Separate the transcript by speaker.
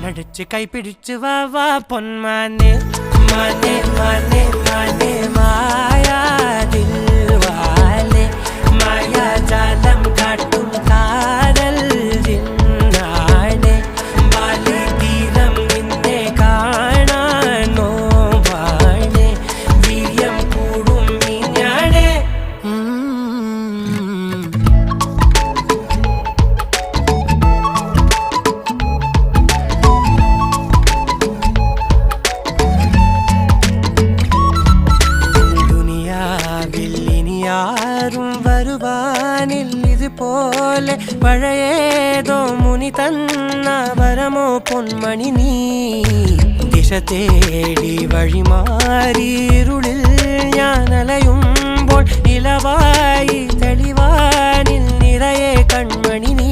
Speaker 1: കണ്ണടിച്ച് കൈ പിടിച്ച് വാ വാ പൊന്മാനെ മാനെ മാനെ മാനെ മായാതിൽ വാലെ മായാജാലം കാട്ടും കാതൽ ജിന്നാനെ ബാലി തീരം നിന്നെ കാണാനോ വാണെ വീര്യം കൂടും മിഞ്ഞാണെ ും വരുവാനിൽ ഇതുപോലെ പഴയേതോ മുനി തന്ന വരമോ പൊന്മണി നീ ദിശ തേടി വഴിമാറിയിരുളിൽ ഞാൻ അലയുമ്പോൾ ഇലവായി തെളിവാനിൽ നിറയെ കൺമണി നീ